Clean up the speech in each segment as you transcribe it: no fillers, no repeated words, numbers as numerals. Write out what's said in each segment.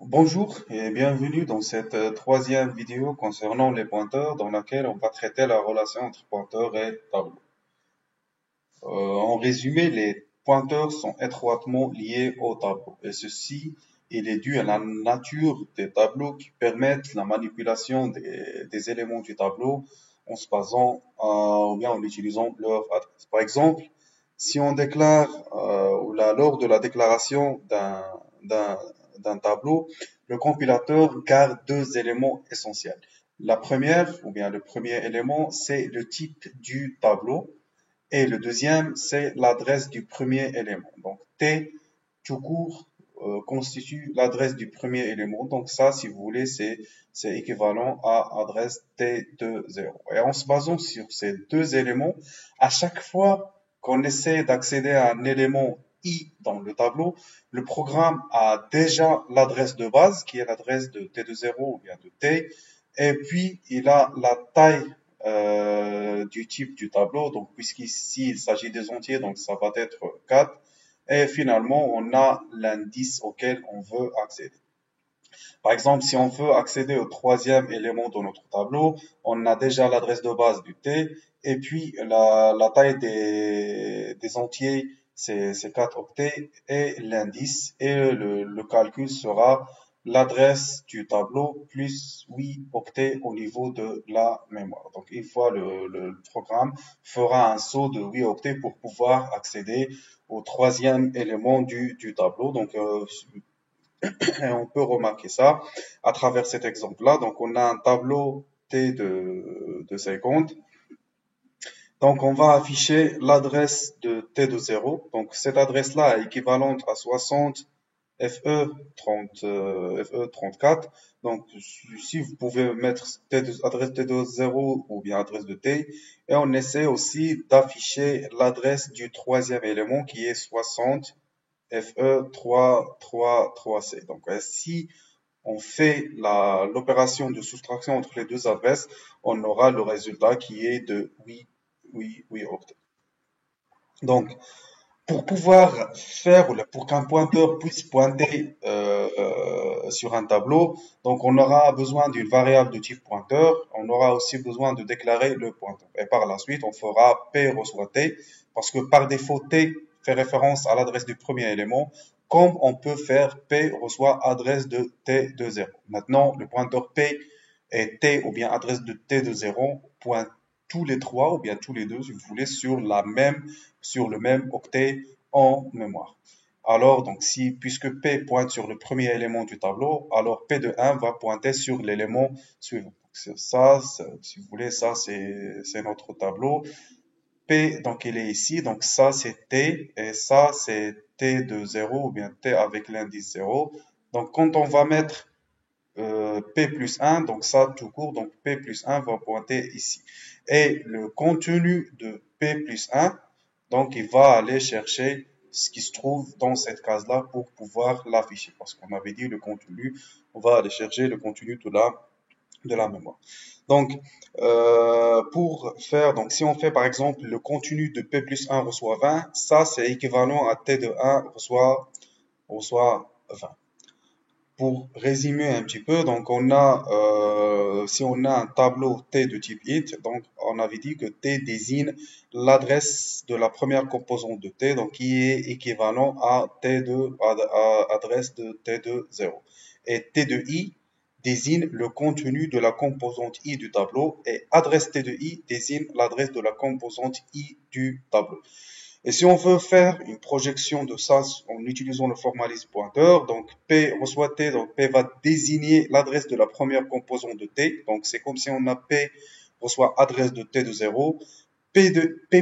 Bonjour et bienvenue dans cette troisième vidéo concernant les pointeurs dans laquelle on va traiter la relation entre pointeur et tableau. En résumé, les pointeurs sont étroitement liés au tableau et ceci il est dû à la nature des tableaux qui permettent la manipulation des éléments du tableau en se basant ou bien en utilisant leur adresse. Par exemple, si on déclare lors de la déclaration d'un d'un tableau, le compilateur garde deux éléments essentiels. La première, ou bien le premier élément, c'est le type du tableau. Et le deuxième, c'est l'adresse du premier élément. Donc, T tout court constitue l'adresse du premier élément. Donc, ça, si vous voulez, c'est équivalent à adresse T20. Et en se basant sur ces deux éléments, à chaque fois qu'on essaie d'accéder à un élément I dans le tableau, le programme a déjà l'adresse de base, qui est l'adresse de T20 ou bien de T, et puis il a la taille du type du tableau. Donc, puisqu'ici, il s'agit des entiers, donc ça va être 4. Et finalement, on a l'indice auquel on veut accéder. Par exemple, si on veut accéder au troisième élément de notre tableau, on a déjà l'adresse de base du T, et puis la taille des entiers, c'est 4 octets, et l'indice, et le calcul sera l'adresse du tableau plus 8 octets au niveau de la mémoire. Donc, une fois le programme fera un saut de 8 octets pour pouvoir accéder au troisième élément du tableau. Donc, et on peut remarquer ça à travers cet exemple-là. Donc, on a un tableau T de 50. Donc, on va afficher l'adresse de T de 0. Donc, cette adresse-là est équivalente à 60 FE 34. Donc, si vous pouvez mettre adresse T de 0 ou bien adresse de T, et on essaie aussi d'afficher l'adresse du troisième élément qui est 60 FE333C. Donc, si on fait l'opération de soustraction entre les deux adresses, on aura le résultat qui est de 8 octets. Donc, pour pouvoir faire, ou pour qu'un pointeur puisse pointer sur un tableau, donc on aura besoin d'une variable de type pointeur, on aura aussi besoin de déclarer le pointeur. Et par la suite, on fera P reçoit T, parce que par défaut, T fait référence à l'adresse du premier élément, comme on peut faire P reçoit adresse de T de 0. Maintenant, le pointeur P et T, ou bien adresse de T de 0, pointe tous les trois, ou bien tous les deux, si vous voulez, sur le même octet en mémoire. Alors, donc, puisque P pointe sur le premier élément du tableau, alors P de 1 va pointer sur l'élément suivant. Donc, ça, si vous voulez, ça, c'est notre tableau. P, donc, il est ici. Donc, ça, c'est T. Et ça, c'est T de 0 ou bien T avec l'indice 0. Donc, quand on va mettre P plus 1, donc ça tout court, donc P plus 1 va pointer ici. Et le contenu de P plus 1, donc il va aller chercher ce qui se trouve dans cette case-là pour pouvoir l'afficher. Parce qu'on avait dit le contenu, on va aller chercher le contenu de la mémoire. Donc, donc si on fait par exemple le contenu de P plus 1 reçoit 20, ça c'est équivalent à T de 1 reçoit 20. Pour résumer un petit peu, donc si on a un tableau T de type int, donc on avait dit que T désigne l'adresse de la première composante de T, donc qui est équivalent à adresse de T de 0. Et T de I désigne le contenu de la composante I du tableau et adresse T de I désigne l'adresse de la composante I du tableau. Et si on veut faire une projection de ça en utilisant le formalisme pointeur, donc P reçoit T, donc P va désigner l'adresse de la première composante de T. Donc c'est comme si on a P reçoit adresse de T de 0. P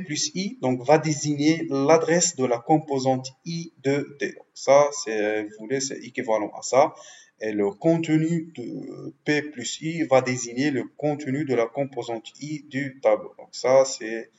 plus I, donc va désigner l'adresse de la composante I de T. Donc ça, vous voulez, c'est équivalent à ça. Et le contenu de P plus I va désigner le contenu de la composante I du tableau. Donc ça, c'est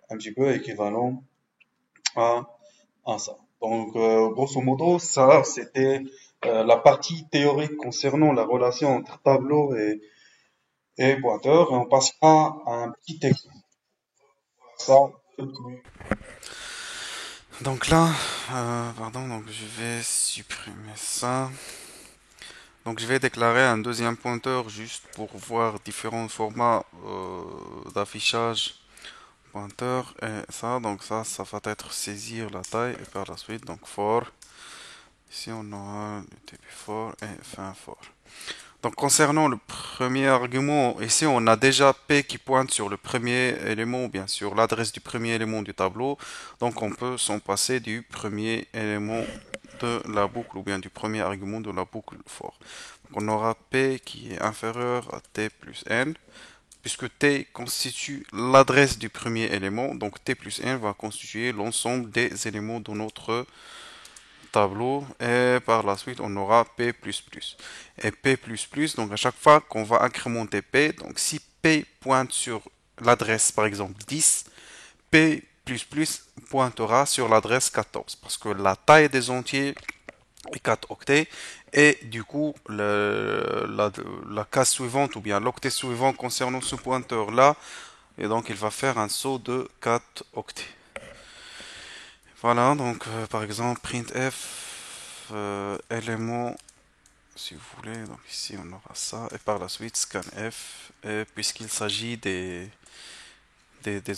un petit peu équivalent à, à ça. Donc, grosso modo, ça, c'était la partie théorique concernant la relation entre tableau et pointeur. Et on passera à un petit exemple. Ça, Donc là, pardon, donc je vais supprimer ça. Donc je vais déclarer un deuxième pointeur juste pour voir différents formats d'affichage pointeur et ça. Donc ça va être saisir la taille et par la suite donc for. Ici on aura le début for et fin for. Donc concernant le premier argument, ici on a déjà P qui pointe sur le premier élément, ou bien sur l'adresse du premier élément du tableau. Donc on peut s'en passer du premier élément de la boucle, ou bien du premier argument de la boucle for. Donc on aura P qui est inférieur à T plus N, puisque T constitue l'adresse du premier élément, donc T plus N va constituer l'ensemble des éléments de notre tableau, et par la suite on aura P++. Et P++, donc à chaque fois qu'on va incrémenter P, donc si P pointe sur l'adresse par exemple 10, P++ pointera sur l'adresse 14, parce que la taille des entiers est 4 octets, et du coup la case suivante ou bien l'octet suivant concernant ce pointeur là, et donc il va faire un saut de 4 octets. Voilà, donc par exemple printf élément, si vous voulez, donc ici on aura ça, et par la suite scanf, et puisqu'il s'agit des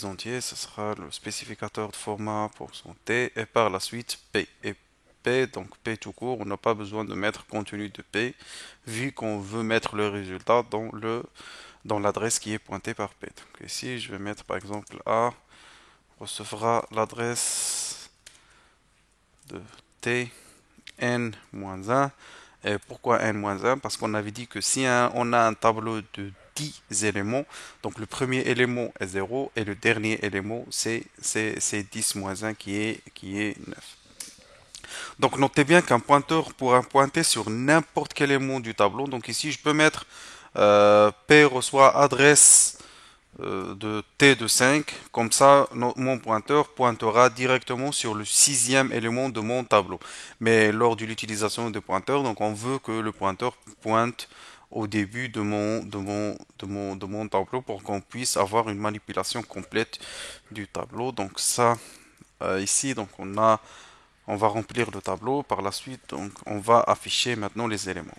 entiers, ce sera le spécificateur de format pour son T, et par la suite P. Et P, donc P tout court, on n'a pas besoin de mettre contenu de P, vu qu'on veut mettre le résultat dans l'adresse qui est pointée par P. Donc ici, je vais mettre par exemple A recevra l'adresse de T n-1. Et pourquoi n-1? Parce qu'on avait dit que si on a un tableau de 10 éléments, donc le premier élément est 0 et le dernier élément c'est 10-1 qui est 9. Donc notez bien qu'un pointeur pourra pointer sur n'importe quel élément du tableau. Donc ici je peux mettre P reçoit adresse de T de 5, comme ça mon pointeur pointera directement sur le sixième élément de mon tableau. Mais lors de l'utilisation des pointeurs, donc on veut que le pointeur pointe au début de mon tableau pour qu'on puisse avoir une manipulation complète du tableau. Donc ça, ici, donc on va remplir le tableau. Par la suite, donc on va afficher maintenant les éléments.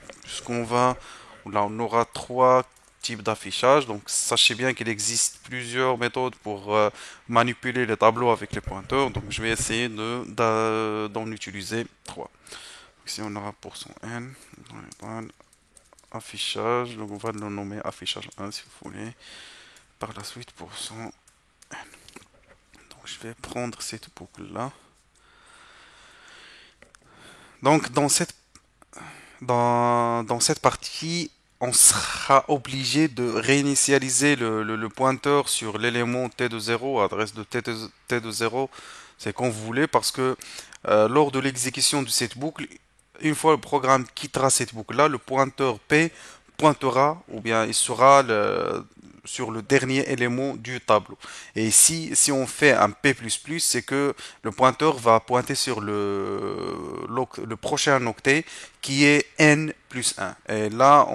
Là, on aura trois types d'affichage. Donc, sachez bien qu'il existe plusieurs méthodes pour manipuler les tableaux avec les pointeurs. Donc, je vais essayer d'en utiliser trois. Ici, on aura pour son N, affichage. Donc, on va le nommer affichage 1 si vous voulez. Par la suite, pour son N. Donc, je vais prendre cette boucle-là. Donc, dans cette partie, on sera obligé de réinitialiser le pointeur sur l'élément T de 0, adresse de T de 0, c'est quand vous voulez, parce que lors de l'exécution de cette boucle, une fois le programme quittera cette boucle-là, le pointeur P pointera, ou bien il sera sur le dernier élément du tableau. Et ici, si on fait un P++, c'est que le pointeur va pointer sur le prochain octet qui est n plus 1. Et là,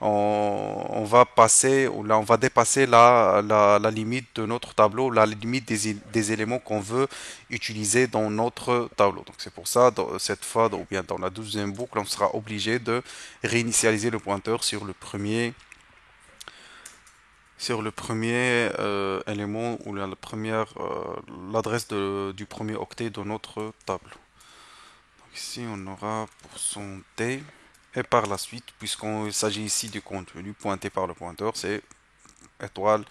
on va passer, ou là, on va dépasser la limite de notre tableau, la limite des éléments qu'on veut utiliser dans notre tableau. Donc c'est pour ça, cette fois, ou bien dans la deuxième boucle, on sera obligé de réinitialiser le pointeur sur le premier élément ou l'adresse du premier octet de notre tableau. Donc ici, on aura pour son T. Et par la suite, puisqu'il s'agit ici du contenu pointé par le pointeur, c'est étoile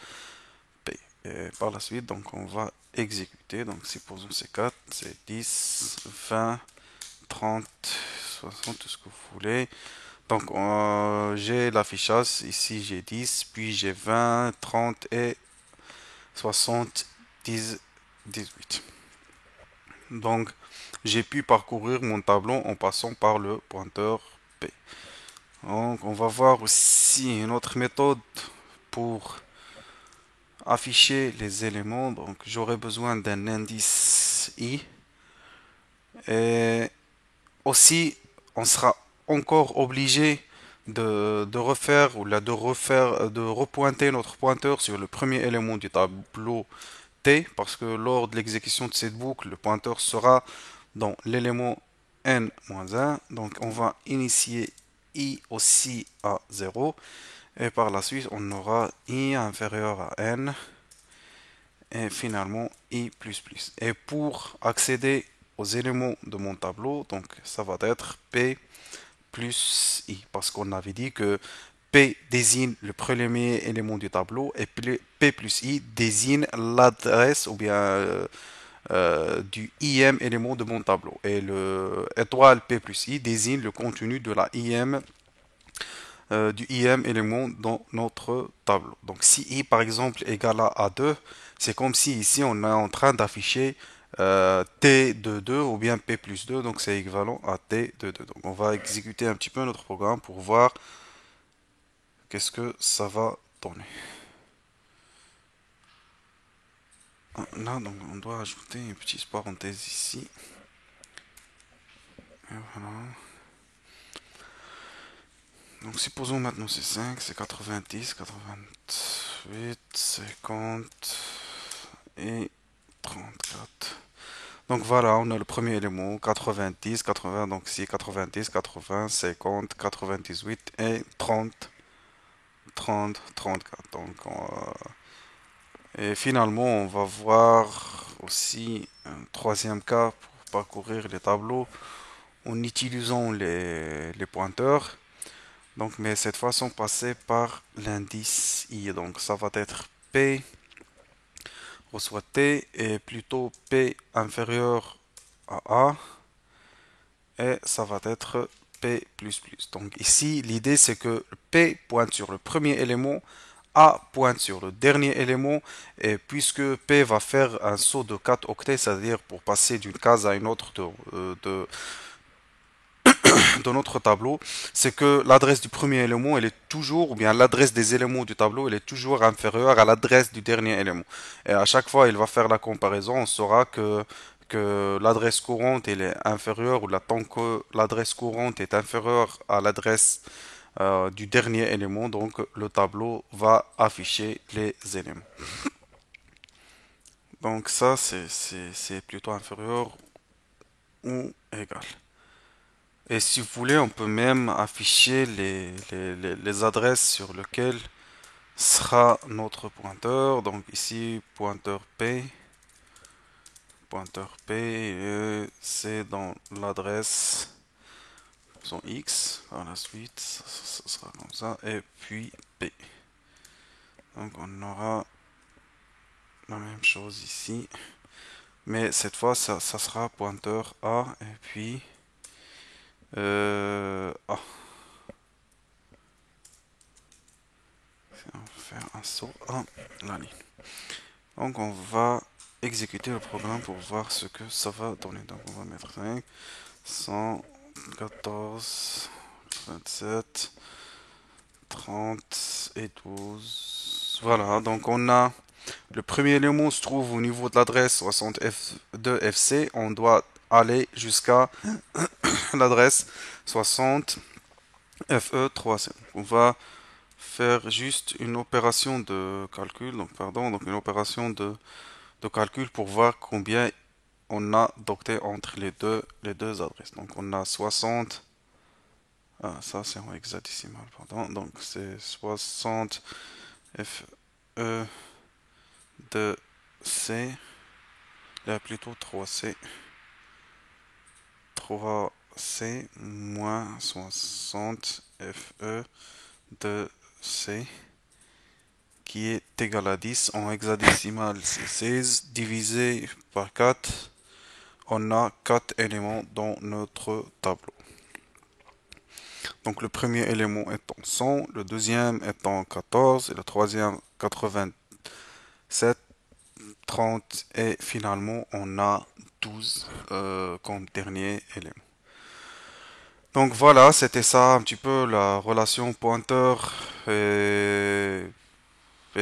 P. Et par la suite, donc on va exécuter. Donc supposons c'est 4, c'est 10, 20, 30, 60, tout ce que vous voulez. Donc j'ai l'affichage, ici j'ai 10, puis j'ai 20, 30 et 60, 10, 18. Donc j'ai pu parcourir mon tableau en passant par le pointeur P. Donc on va voir aussi une autre méthode pour afficher les éléments. Donc j'aurai besoin d'un indice I. Et aussi on sera encore obligé de refaire ou là, de repointer notre pointeur sur le premier élément du tableau T, parce que lors de l'exécution de cette boucle, le pointeur sera dans l'élément n-1. Donc on va initier i aussi à 0. Et par la suite, on aura i inférieur à n. Et finalement, i plus plus. Et pour accéder aux éléments de mon tableau, donc ça va être p plus i. Parce qu'on avait dit que P désigne le premier élément du tableau et P plus I désigne l'adresse ou bien du IM élément de mon tableau. Et le étoile P plus I désigne le contenu de la IM du IM élément dans notre tableau. Donc si I par exemple égale à 2, c'est comme si ici on est en train d'afficher T de 2 ou bien P plus 2, donc c'est équivalent à T de 2. Donc on va exécuter un petit peu notre programme pour voir qu'est-ce que ça va donner. Là, donc, on doit ajouter une petite parenthèse ici. Et voilà. Donc, supposons maintenant c'est 5, c'est 90, 88, 50 et 34. Donc voilà, on a le premier élément, 90, 80, donc ici 90, 80, 50, 98 et 30, 30, 34. Donc, et finalement, on va voir aussi un troisième cas pour parcourir les tableaux en utilisant les pointeurs. Donc, mais cette fois, sans passer par l'indice I. Donc, ça va être P reçoit T et plutôt P inférieur à A. Et ça va être P plus plus. Donc, ici, l'idée, c'est que P pointe sur le premier élément, A pointe sur le dernier élément, et puisque P va faire un saut de 4 octets, c'est-à-dire pour passer d'une case à une autre de notre tableau, c'est que l'adresse du premier élément, elle est toujours, ou bien l'adresse des éléments du tableau, elle est toujours inférieure à l'adresse du dernier élément. Et à chaque fois, il va faire la comparaison, on saura que l'adresse courante elle est inférieure, ou tant que l'adresse courante est inférieure à l'adresse du dernier élément, donc le tableau va afficher les éléments. Donc ça, c'est plutôt inférieur ou égal. Et si vous voulez, on peut même afficher les adresses sur lesquelles sera notre pointeur. Donc ici, pointeur P, c'est dans l'adresse son X. Par la suite, ça sera comme ça. Et puis P. Donc on aura la même chose ici. Mais cette fois, ça sera pointeur A et puis A. On va faire un saut à la ligne. Donc on va exécuter le programme pour voir ce que ça va donner. Donc on va mettre 5, 114, 27, 30 et 12. Voilà, donc on a le premier élément se trouve au niveau de l'adresse 60F2FC. On doit aller jusqu'à l'adresse 60FE3C. On va faire juste une opération de calcul, donc une opération de calcul pour voir combien on a d'octets entre les deux adresses. Donc on a 60, ça c'est en hexadécimal, pardon, donc c'est 60 FE de C, là plutôt 3C moins 60 FE de C qui est égal à 10 en hexadécimal, c'est 16 divisé par 4. On a 4 éléments dans notre tableau. Donc le premier élément étant 100, le deuxième étant 14 et le troisième 87, 30 et finalement on a 12 comme dernier élément. Donc voilà, c'était ça un petit peu la relation pointeur et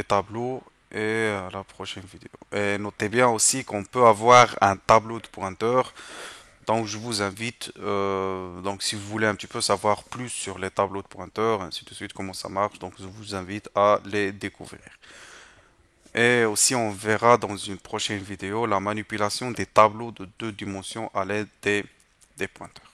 tableau, et à la prochaine vidéo. Et notez bien aussi qu'on peut avoir un tableau de pointeurs. Donc je vous invite, donc si vous voulez un petit peu savoir plus sur les tableaux de pointeurs, ainsi de suite, comment ça marche, donc je vous invite à les découvrir. Et aussi on verra dans une prochaine vidéo la manipulation des tableaux de deux dimensions à l'aide des pointeurs.